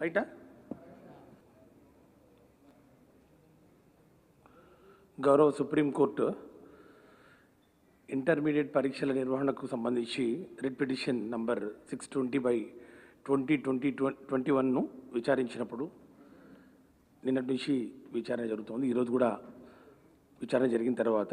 రైటా? గౌరవ supreme court intermediate పరీక్షల నిర్వహణకు సంబంధించి రిట్ పిటిషన్ నంబర్ 620/2021ను విచారించినప్పుడు నిన్నటి నుంచి విచారణ జరుగుతుంది. ఈరోజు కూడా విచారణ జరిగిన తర్వాత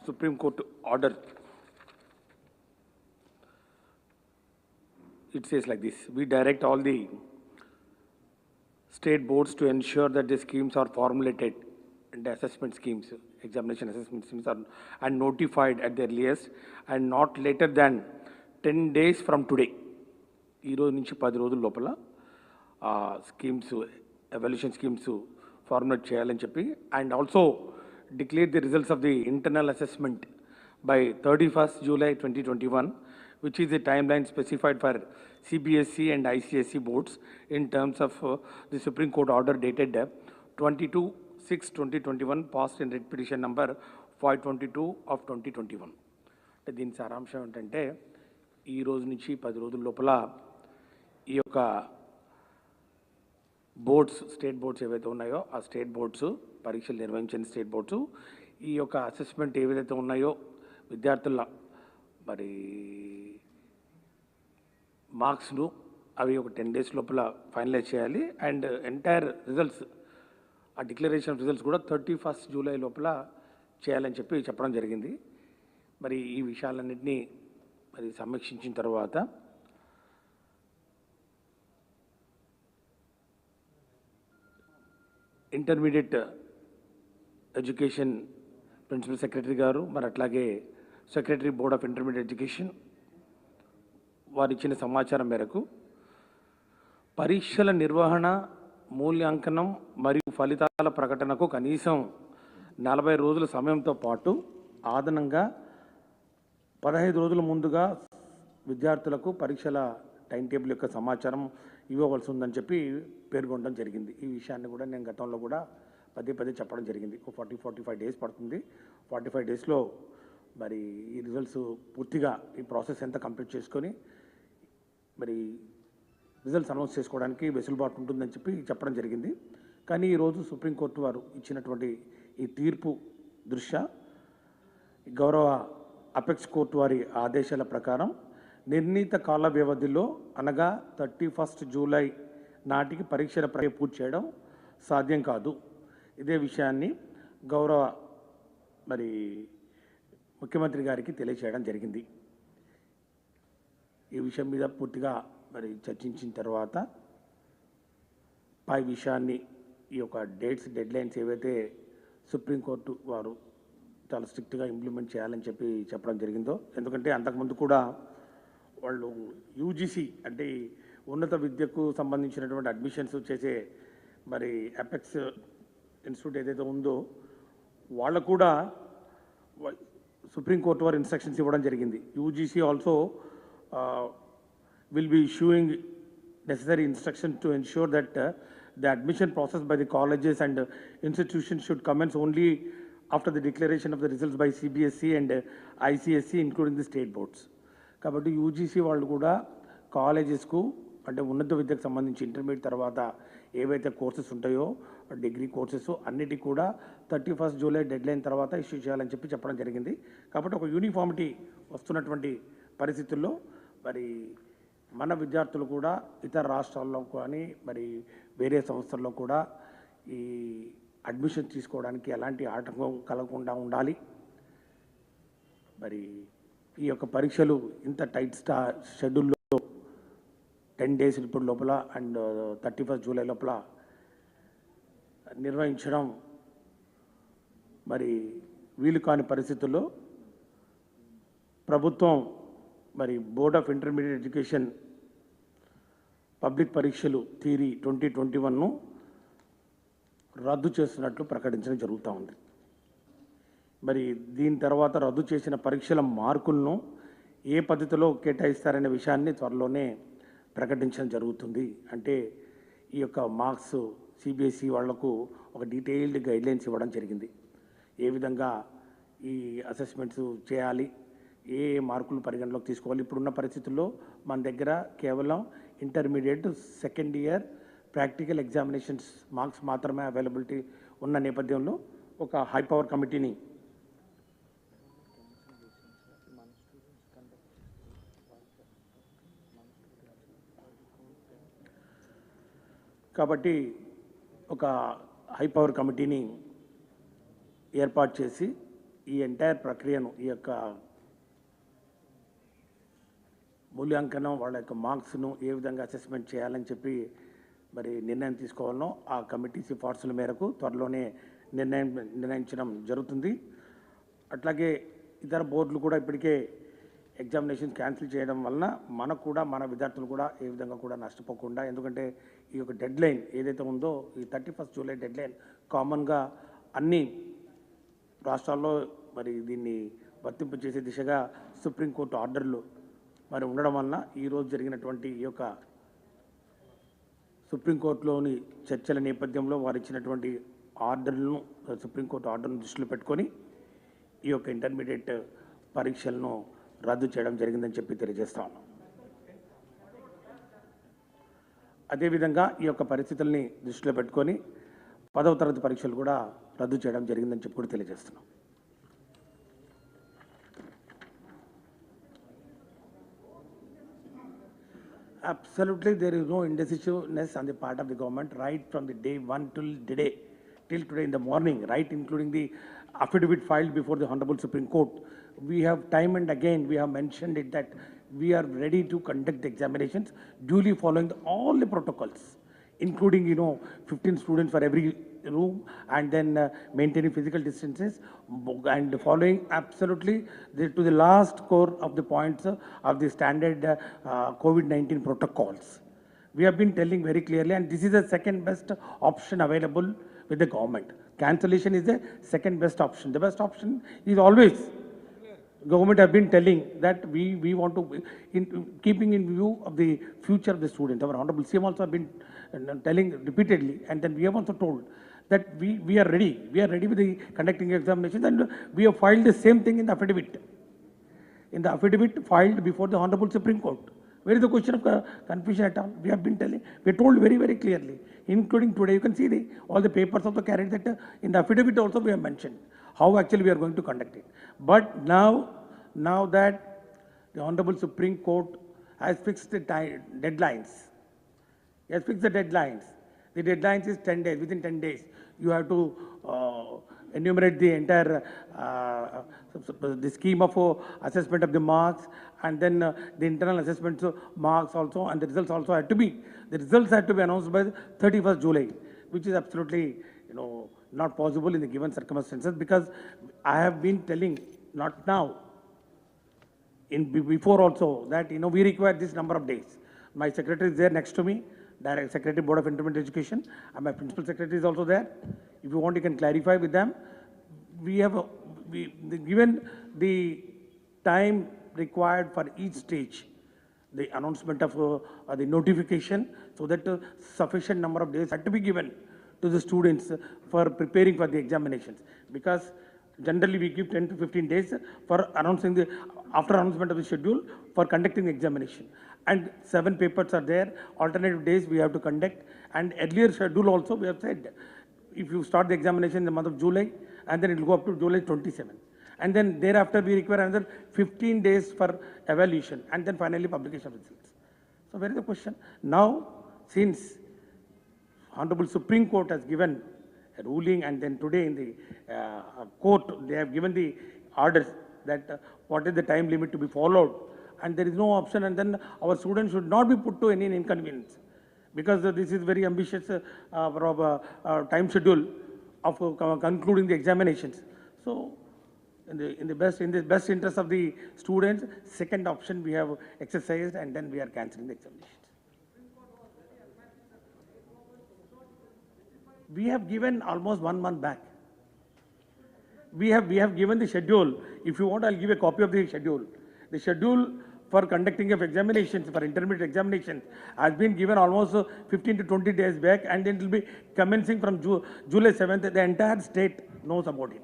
supreme court order it says like this: we direct all the state boards to ensure that the schemes are formulated and the assessment schemes, examination assessment schemes are and notified at the earliest and not later than 10 days from today. ఈ రోజు నుంచి 10 రోజుల లోపల schemes evaluation schemes formulate చేయాలని చెప్పి and also declare the results of the internal assessment by 31st July 2021, which is the timeline specified for CBSE and ICSE boards in terms of the Supreme Court order dated 22/6/2021 passed in writ petition number 522 of 2021. దీని సారాంశం ఏంటంటే ఈ రోజు నుంచి 10 రోజుల లోపల ఈ యొక్క బోర్డ్స్ స్టేట్ బోర్డ్స్ ఏవైతే ఉన్నాయో ఆ స్టేట్ బోర్డ్స్ పరీక్షలు నిర్వహించిన స్టేట్ బోర్డ్స్ ఈ యొక్క అసెస్మెంట్ ఏవైతే ఉన్నాయో విద్యార్థుల మరి మార్క్స్ను అవి ఒక 10 days లోపల ఫైనలైజ్ చేయాలి అండ్ ఎంటైర్ రిజల్ట్స్ ఆ డిక్లరేషన్ రిజల్ట్స్ కూడా 31st July లోపల చేయాలని చెప్పి చెప్పడం జరిగింది. మరి ఈ విషయాలన్నింటినీ మరి సమీక్షించిన తర్వాత ఇంటర్మీడియట్ ఎడ్యుకేషన్ ప్రిన్సిపల్ సెక్రటరీ గారు మరి అట్లాగే secretary board of intermediate education వారు ఇచ్చిన సమాచారం మేరకు పరీక్షల నిర్వహణ, మూల్యాంకనం మరియు ఫలితాల ప్రకటనకు కనీసం 40 రోజుల సమయంతో పాటు అదనంగా 15 రోజుల ముందుగా విద్యార్థులకు పరీక్షల టైం టేబుల్ యొక్క సమాచారం ఇవ్వవలసి ఉందని చెప్పి పేర్కొనడం జరిగింది. ఈ విషయాన్ని కూడా నేను గతంలో కూడా పదే చెప్పడం జరిగింది. 45 days పడుతుంది. 45 daysలో మరి ఈ రిజల్ట్స్ పూర్తిగా ఈ ప్రాసెస్ ఎంత కంప్లీట్ చేసుకొని మరి రిజల్ట్స్ అనౌన్స్ చేసుకోవడానికి వెసులుబాటు ఉంటుందని చెప్పి చెప్పడం జరిగింది. కానీ ఈరోజు సుప్రీంకోర్టు వారు ఇచ్చినటువంటి ఈ తీర్పు దృష్ట్యా గౌరవ అపెక్స్ కోర్టు వారి ఆదేశాల ప్రకారం నిర్ణీత కాల వ్యవధిలో అనగా 31st July నాటికి పరీక్షల ప్రక్రియ పూర్తి చేయడం సాధ్యం కాదు. ఇదే విషయాన్ని గౌరవ మరి ముఖ్యమంత్రి గారికి తెలియచేయడం జరిగింది. ఈ విషయం మీద పూర్తిగా మరి చర్చించిన తర్వాత పై విషయాన్ని ఈ యొక్క డెడ్లైన్స్ ఏవైతే సుప్రీంకోర్టు వారు చాలా స్ట్రిక్ట్గా ఇంప్లిమెంట్ చేయాలని చెప్పి చెప్పడం జరిగిందో, ఎందుకంటే అంతకుముందు కూడా వాళ్ళు యూజీసీ అంటే ఉన్నత విద్యకు సంబంధించినటువంటి అడ్మిషన్స్ చేసే మరి అపెక్స్ ఇన్స్టిట్యూట్ ఏదైతే ఉందో వాళ్ళకు కూడా సుప్రీంకోర్టు వారు ఇన్స్ట్రక్షన్స్ ఇవ్వడం జరిగింది. UGC also will be issuing necessary instructions to ensure that the admission process by the colleges and institutions should commence only after the declaration of the results by CBSE and ICSE including the state boards. కాబట్టి UGC వాళ్ళు కూడా కాలేజెస్కు అంటే ఉన్నత విద్యకు సంబంధించి intermediate తర్వాత ఏవైతే courses ఉంటాయో డిగ్రీ కోర్సెస్ అన్నిటికీ కూడా 31st July డెడ్లైన్ తర్వాత ఇష్యూ చేయాలని చెప్పి చెప్పడం జరిగింది. కాబట్టి ఒక యూనిఫామిటీ వస్తున్నటువంటి పరిస్థితుల్లో మరి మన విద్యార్థులు కూడా ఇతర రాష్ట్రాల్లో కానీ మరి వేరే సంస్థల్లో కూడా ఈ అడ్మిషన్ తీసుకోవడానికి ఎలాంటి ఆటంకం కలగకుండా ఉండాలి. మరి ఈ యొక్క పరీక్షలు ఇంత టైట్ షెడ్యూల్లో 10 days ఇప్పుడు లోపల అండ్ 31st July లోపల నిర్వహించడం మరి వీలు కాని పరిస్థితుల్లో ప్రభుత్వం మరి board of intermediate education public పరీక్షలు థియరీ 2021ను రద్దు చేస్తున్నట్లు ప్రకటించడం జరుగుతూ ఉంది. మరి దీని తర్వాత రద్దు చేసిన పరీక్షల మార్కులను ఏ పద్ధతిలో కేటాయిస్తారనే విషయాన్ని త్వరలోనే ప్రకటించడం జరుగుతుంది. అంటే ఈ యొక్క మార్క్స్ సిబిఎస్ఈ వాళ్లకు ఒక డీటెయిల్డ్ గైడ్లైన్స్ ఇవ్వడం జరిగింది. ఏ విధంగా ఈ అసెస్మెంట్స్ చేయాలి, ఏ మార్కులు పరిగణలోకి తీసుకోవాలి. ఇప్పుడున్న పరిస్థితుల్లో మన దగ్గర కేవలం intermediate second year practical examinations marks మాత్రమే అవైలబిలిటీ ఉన్న నేపథ్యంలో ఒక హై పవర్ కమిటీని కాబట్టి ఒక హై పవర్ కమిటీని ఏర్పాటు చేసి ఈ ఎంటైర్ ప్రక్రియను ఈ యొక్క మూల్యాంకనం వాళ్ళ యొక్క మార్క్స్ను ఏ విధంగా అసెస్మెంట్ చేయాలని చెప్పి మరి నిర్ణయం తీసుకోవాలనో ఆ కమిటీ సిఫార్సుల మేరకు త్వరలోనే నిర్ణయించడం జరుగుతుంది. అట్లాగే ఇతర బోర్డులు కూడా ఇప్పటికే ఎగ్జామినేషన్ క్యాన్సిల్ చేయడం వలన మనకు కూడా మన విద్యార్థులు కూడా ఏ విధంగా కూడా నష్టపోకుండా, ఎందుకంటే ఈ యొక్క డెడ్ లైన్ ఏదైతే ఉందో ఈ 31 జూలై డెడ్ లైన్ కామన్గా అన్ని రాష్ట్రాల్లో మరి దీన్ని వర్తింపు చేసే దిశగా సుప్రీంకోర్టు ఆర్డర్లు మరి ఉండడం వలన ఈరోజు జరిగినటువంటి ఈ యొక్క సుప్రీంకోర్టులోని చర్చల నేపథ్యంలో వారు ఇచ్చినటువంటి ఆర్డర్లను సుప్రీంకోర్టు ఆర్డర్ను దృష్టిలో పెట్టుకొని ఈ యొక్క ఇంటర్మీడియట్ పరీక్షలను రద్దు చేయడం జరిగిందని చెప్పి తెలియజేస్తా ఉన్నాం. అదేవిధంగా ఈ యొక్క పరిస్థితుల్ని దృష్టిలో పెట్టుకొని 10వ తరగతి పరీక్షలు కూడా రద్దు చేయడం జరిగిందని చెప్పి కూడా తెలియజేస్తున్నాం. Absolutely, there is no indecisiveness on the part of the government right from the day one till today in the morning, right, including the affidavit filed before the Honorable Supreme Court. We have time and again we have mentioned it that we are ready to conduct the examinations duly following all the protocols, including 15 students for every room, and then maintaining physical distances and following absolutely to the last core of the points of the standard COVID-19 protocols. We have been telling very clearly, and this is the second best option available with the government. Cancellation is the second best option. The best option is always government have been telling that we want to, keeping in view of the future of the students. Our Honorable CM also have been telling repeatedly, and then we have also told that we are ready. We are ready with the conducting examinations, and we have filed the same thing in the affidavit. In the affidavit filed before the Honorable Supreme Court. Where is the question of confusion at all? We have been telling, we told very, very clearly, including today. You can see all the papers also carried that in the affidavit also we have mentioned how actually we are going to conduct it. But now that the Honorable Supreme Court has fixed the deadlines, has fixed the deadlines. The deadlines is 10 days. Within 10 days, you have to enumerate the entire the scheme of assessment of the marks, and then the internal assessment marks also, and the results also had to be, announced by 31st July, which is absolutely not possible in the given circumstances, because I have been telling, not now, before also, that we require this number of days. My secretary is there next to me, Direct Secretary Board of Intermediate Education, and my principal secretary is also there. If you want, you can clarify with them. We have given the time required for each stage, the announcement of the notification, so that sufficient number of days had to be given to the students for preparing for the examinations, because generally we give 10 to 15 days for announcing after announcement of the schedule for conducting the examination. And 7 papers are there, alternative days we have to conduct, and earlier schedule also we have said, if you start the examination in the month of July, and then it will go up to July 27. And then thereafter we require another 15 days for evaluation, and then finally publication of results. So where is the question? Now, since Honorable Supreme Court has given a ruling, and then today in the court they have given the orders that what is the time limit to be followed, and there is no option, and then our students should not be put to any inconvenience, because this is very ambitious time schedule of concluding the examinations. So in the best interest of the students, second option we have exercised, and then we are cancelling the examinations. We have given almost 1 month back. We have given the schedule. If you want, I'll give a copy of the schedule. The schedule for conducting of examinations, for intermediate examinations, has been given almost 15 to 20 days back, and then it will be commencing from July 7th. The entire state knows about it.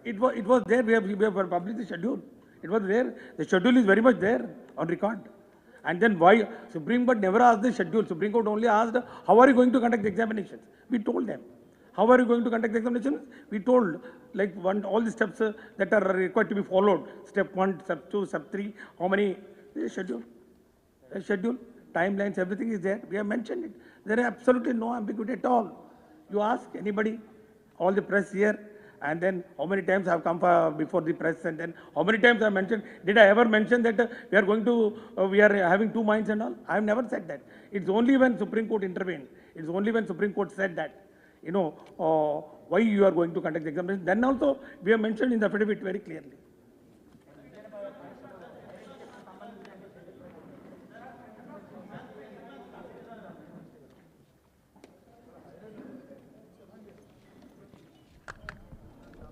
It was there. We have published the schedule. It was there. The schedule is very much there on record. And then why Supreme Court never asked the schedule. Supreme Court only asked, how are you going to conduct the examinations? We told them. How are you going to conduct the examinations? We told, like, all the steps that are required to be followed. Step 1, step 2, step 3, how many, schedule. A schedule, timelines, everything is there. We have mentioned it. There is absolutely no ambiguity at all. You ask anybody, all the press here, and then how many times I have come before the press, and then how many times I mentioned, did I ever mention that we are going to, we are having 2 minds and all? I have never said that. It's only when Supreme Court intervened. It's only when Supreme Court said that, why you are going to conduct the examination. Then also we have mentioned in the affidavit very clearly.